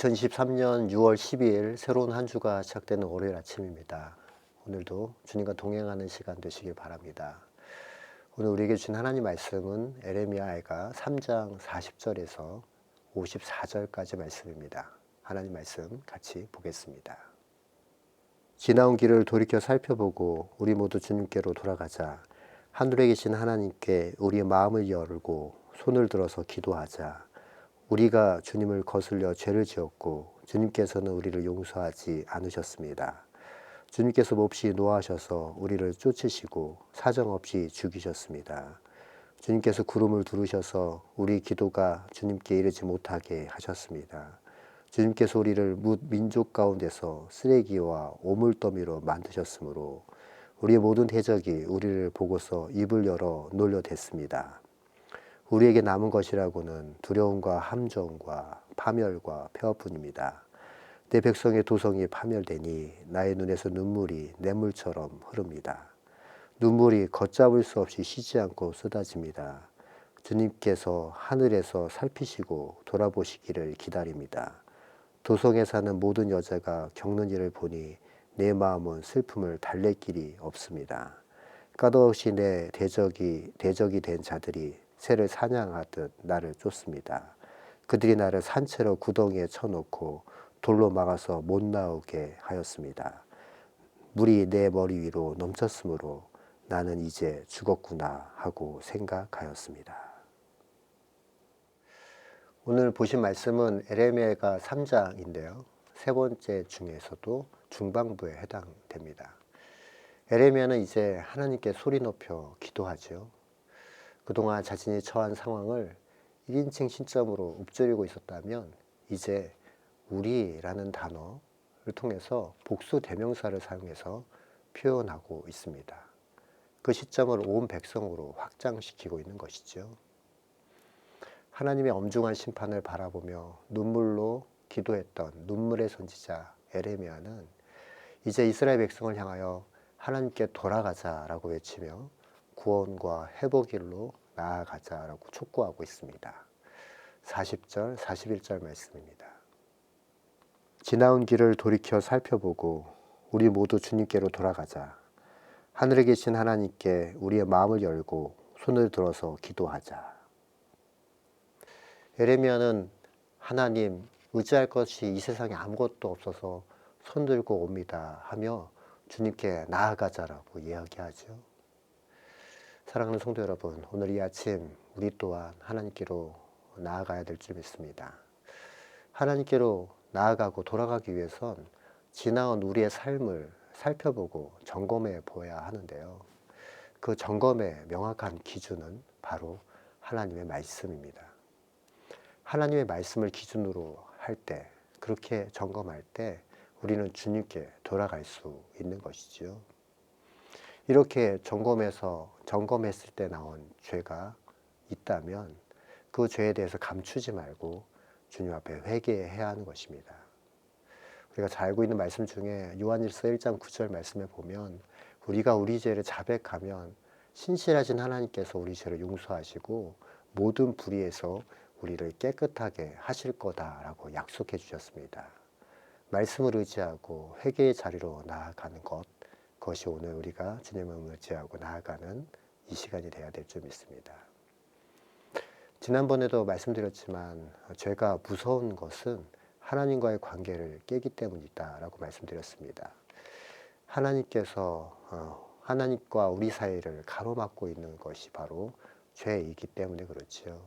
2023년 6월 12일 새로운 한 주가 시작되는 월요일 아침입니다. 오늘도 주님과 동행하는 시간 되시길 바랍니다. 오늘 우리에게 주신 하나님 말씀은 에레미야가 3장 40절에서 54절까지 말씀입니다. 하나님 말씀 같이 보겠습니다. 지나온 길을 돌이켜 살펴보고 우리 모두 주님께로 돌아가자. 하늘에 계신 하나님께 우리의 마음을 열고 손을 들어서 기도하자. 우리가 주님을 거슬려 죄를 지었고 주님께서는 우리를 용서하지 않으셨습니다. 주님께서 몹시 노하셔서 우리를 쫓으시고 사정없이 죽이셨습니다. 주님께서 구름을 두르셔서 우리 기도가 주님께 이르지 못하게 하셨습니다. 주님께서 우리를 뭇 민족 가운데서 쓰레기와 오물더미로 만드셨으므로 우리의 모든 대적이 우리를 보고서 입을 열어 놀려댔습니다. 우리에게 남은 것이라고는 두려움과 함정과 파멸과 폐허뿐입니다. 내 백성의 도성이 파멸되니 나의 눈에서 눈물이 냇물처럼 흐릅니다. 눈물이 걷잡을 수 없이 쉬지 않고 쏟아집니다. 주님께서 하늘에서 살피시고 돌아보시기를 기다립니다. 도성에 사는 모든 여자가 겪는 일을 보니 내 마음은 슬픔을 달랠 길이 없습니다. 까닭없이 내 대적이 된 자들이 새를 사냥하듯 나를 쫓습니다. 그들이 나를 산채로 구덩이에 쳐놓고 돌로 막아서 못 나오게 하였습니다. 물이 내 머리 위로 넘쳤으므로 나는 이제 죽었구나 하고 생각하였습니다. 오늘 보신 말씀은 에레미야가 3장인데요. 세 번째 중에서도 중반부에 해당됩니다. 에레미야는 이제 하나님께 소리 높여 기도하죠. 그동안 자신이 처한 상황을 1인칭 신점으로 읊조리고 있었다면 이제 우리라는 단어를 통해서 복수 대명사를 사용해서 표현하고 있습니다. 그 시점을 온 백성으로 확장시키고 있는 것이죠. 하나님의 엄중한 심판을 바라보며 눈물로 기도했던 눈물의 선지자 에레미야는 이제 이스라엘 백성을 향하여 하나님께 돌아가자라고 외치며 구원과 회복의 길로 나아가자라고 촉구하고 있습니다. 40절, 41절 말씀입니다. 지나온 길을 돌이켜 살펴보고 우리 모두 주님께로 돌아가자. 하늘에 계신 하나님께 우리의 마음을 열고 손을 들어서 기도하자. 에레미야는 하나님, 의지할 것이 이 세상에 아무것도 없어서 손 들고 옵니다 하며 주님께 나아가자라고 이야기하죠. 사랑하는 성도 여러분, 오늘 이 아침 우리 또한 하나님께로 나아가야 될 줄 믿습니다. 하나님께로 나아가고 돌아가기 위해선 지나온 우리의 삶을 살펴보고 점검해 보아야 하는데요. 그 점검의 명확한 기준은 바로 하나님의 말씀입니다. 하나님의 말씀을 기준으로 할 때, 그렇게 점검할 때 우리는 주님께 돌아갈 수 있는 것이지요. 이렇게 점검했을 때 나온 죄가 있다면 그 죄에 대해서 감추지 말고 주님 앞에 회개해야 하는 것입니다. 우리가 잘 알고 있는 말씀 중에 요한일서 1장 9절 말씀에 보면 우리가 우리 죄를 자백하면 신실하신 하나님께서 우리 죄를 용서하시고 모든 불의에서 우리를 깨끗하게 하실 거다라고 약속해 주셨습니다. 말씀을 의지하고 회개의 자리로 나아가는 것, 그것이 오늘 우리가 주님을 의지하고 나아가는 이 시간이 되어야 될 줄 믿습니다. 지난번에도 말씀드렸지만 죄가 무서운 것은 하나님과의 관계를 깨기 때문이다 라고 말씀드렸습니다. 하나님과 우리 사이를 가로막고 있는 것이 바로 죄이기 때문에 그렇지요.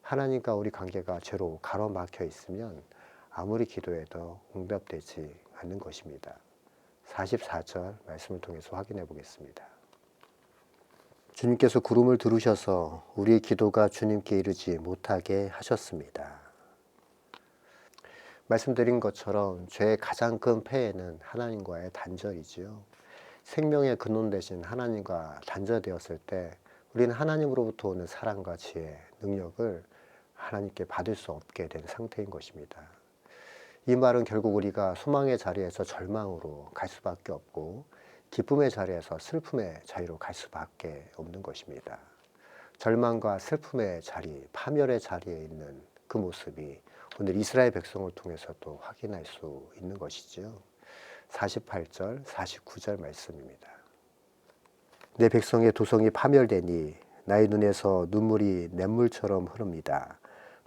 하나님과 우리 관계가 죄로 가로막혀 있으면 아무리 기도해도 응답되지 않는 것입니다. 44절 말씀을 통해서 확인해 보겠습니다. 주님께서 구름을 두르셔서 우리의 기도가 주님께 이르지 못하게 하셨습니다. 말씀드린 것처럼 죄의 가장 큰 폐해는 하나님과의 단절이지요. 생명의 근원 되신 하나님과 단절되었을 때 우리는 하나님으로부터 오는 사랑과 지혜, 능력을 하나님께 받을 수 없게 된 상태인 것입니다. 이 말은 결국 우리가 소망의 자리에서 절망으로 갈 수밖에 없고 기쁨의 자리에서 슬픔의 자리로 갈 수밖에 없는 것입니다. 절망과 슬픔의 자리, 파멸의 자리에 있는 그 모습이 오늘 이스라엘 백성을 통해서 또 확인할 수 있는 것이죠. 48절, 49절 말씀입니다. 내 백성의 도성이 파멸되니 나의 눈에서 눈물이 냇물처럼 흐릅니다.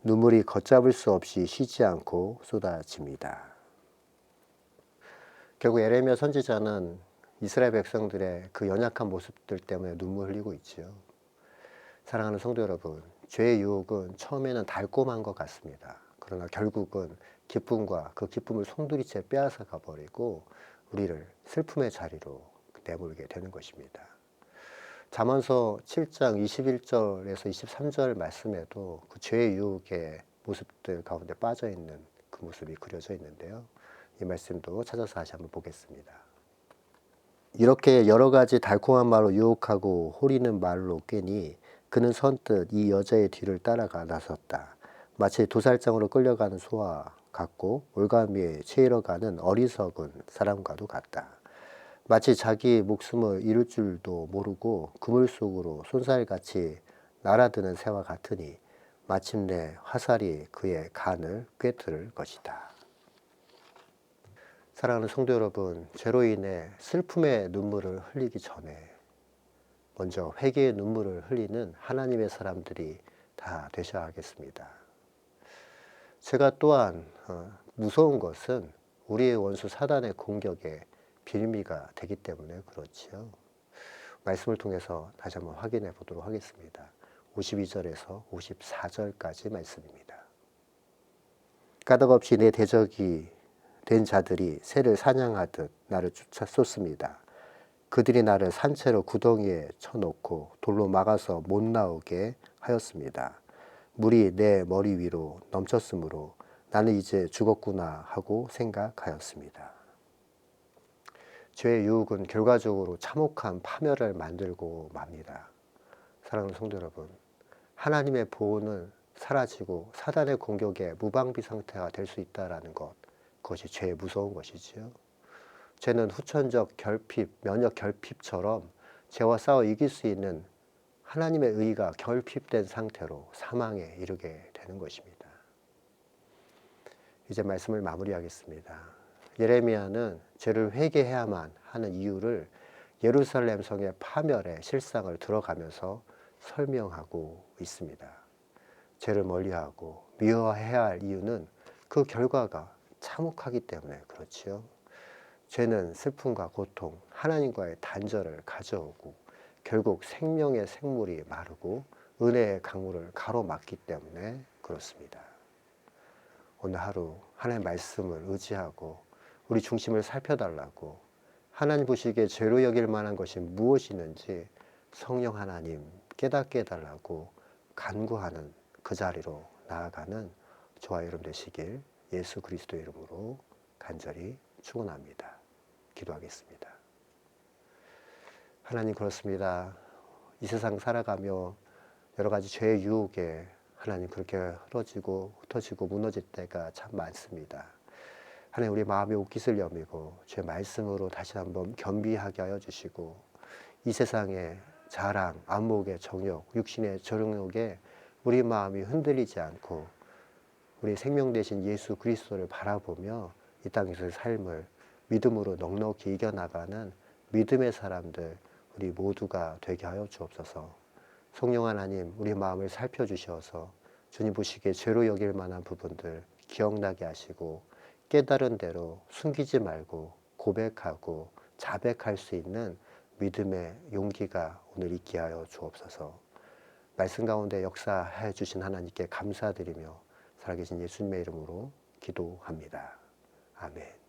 눈물이 걷잡을 수 없이 쉬지 않고 쏟아집니다. 결국 에레미야 선지자는 이스라엘 백성들의 그 연약한 모습들 때문에 눈물 흘리고 있지요. 사랑하는 성도 여러분, 죄의 유혹은 처음에는 달콤한 것 같습니다. 그러나 결국은 기쁨과 그 기쁨을 송두리째 빼앗아 가버리고 우리를 슬픔의 자리로 내몰게 되는 것입니다. 잠언서 7장 21절에서 23절 말씀에도 그 죄의 유혹의 모습들 가운데 빠져있는 그 모습이 그려져 있는데요. 이 말씀도 찾아서 다시 한번 보겠습니다. 이렇게 여러 가지 달콤한 말로 유혹하고 호리는 말로 꿰니 그는 선뜻 이 여자의 뒤를 따라가 나섰다. 마치 도살장으로 끌려가는 소와 같고 올가미에 채이러 가는 어리석은 사람과도 같다. 마치 자기 목숨을 잃을 줄도 모르고 그물 속으로 쏜살같이 날아드는 새와 같으니 마침내 화살이 그의 간을 꿰뚫을 것이다. 사랑하는 성도 여러분, 죄로 인해 슬픔의 눈물을 흘리기 전에 먼저 회개의 눈물을 흘리는 하나님의 사람들이 다 되셔야 하겠습니다. 제가 또한 무서운 것은 우리의 원수 사단의 공격에 빌미가 되기 때문에 그렇지요. 말씀을 통해서 다시 한번 확인해 보도록 하겠습니다. 52절에서 54절까지 말씀입니다. 까닭없이 내 대적이 된 자들이 새를 사냥하듯 나를 쫓아 쏟습니다. 그들이 나를 산채로 구덩이에 쳐놓고 돌로 막아서 못 나오게 하였습니다. 물이 내 머리 위로 넘쳤으므로 나는 이제 죽었구나 하고 생각하였습니다. 죄의 유혹은 결과적으로 참혹한 파멸을 만들고 맙니다. 사랑하는 성도 여러분, 하나님의 보호는 사라지고 사단의 공격에 무방비 상태가 될 수 있다는 것, 그것이 죄의 무서운 것이지요. 죄는 후천적 결핍, 면역 결핍처럼 죄와 싸워 이길 수 있는 하나님의 의가 결핍된 상태로 사망에 이르게 되는 것입니다. 이제 말씀을 마무리하겠습니다. 예레미야는 죄를 회개해야만 하는 이유를 예루살렘 성의 파멸의 실상을 들어가면서 설명하고 있습니다. 죄를 멀리하고 미워해야 할 이유는 그 결과가 참혹하기 때문에 그렇지요. 죄는 슬픔과 고통, 하나님과의 단절을 가져오고 결국 생명의 생물이 마르고 은혜의 강물을 가로막기 때문에 그렇습니다. 오늘 하루 하나님의 말씀을 의지하고 우리 중심을 살펴달라고, 하나님 보시기에 죄로 여길 만한 것이 무엇이 있는지 성령 하나님 깨닫게 해달라고 간구하는 그 자리로 나아가는 저와 여러분 되시길 예수 그리스도의 이름으로 간절히 축원합니다. 기도하겠습니다. 하나님, 그렇습니다. 이 세상 살아가며 여러 가지 죄의 유혹에 하나님 그렇게 흐러지고 흩어지고 무너질 때가 참 많습니다. 하나님, 우리 마음이 옷깃을 여미고 죄 말씀으로 다시 한번 겸비하게 하여 주시고 이 세상의 자랑, 안목의 정욕, 육신의 정욕에 우리 마음이 흔들리지 않고 우리 생명 되신 예수 그리스도를 바라보며 이 땅에서의 삶을 믿음으로 넉넉히 이겨나가는 믿음의 사람들 우리 모두가 되게 하여 주옵소서. 성령 하나님, 우리 마음을 살펴주셔서 주님 보시기에 죄로 여길 만한 부분들 기억나게 하시고 깨달은 대로 숨기지 말고 고백하고 자백할 수 있는 믿음의 용기가 오늘 있게 하여 주옵소서. 말씀 가운데 역사해 주신 하나님께 감사드리며 살아계신 예수님의 이름으로 기도합니다. 아멘.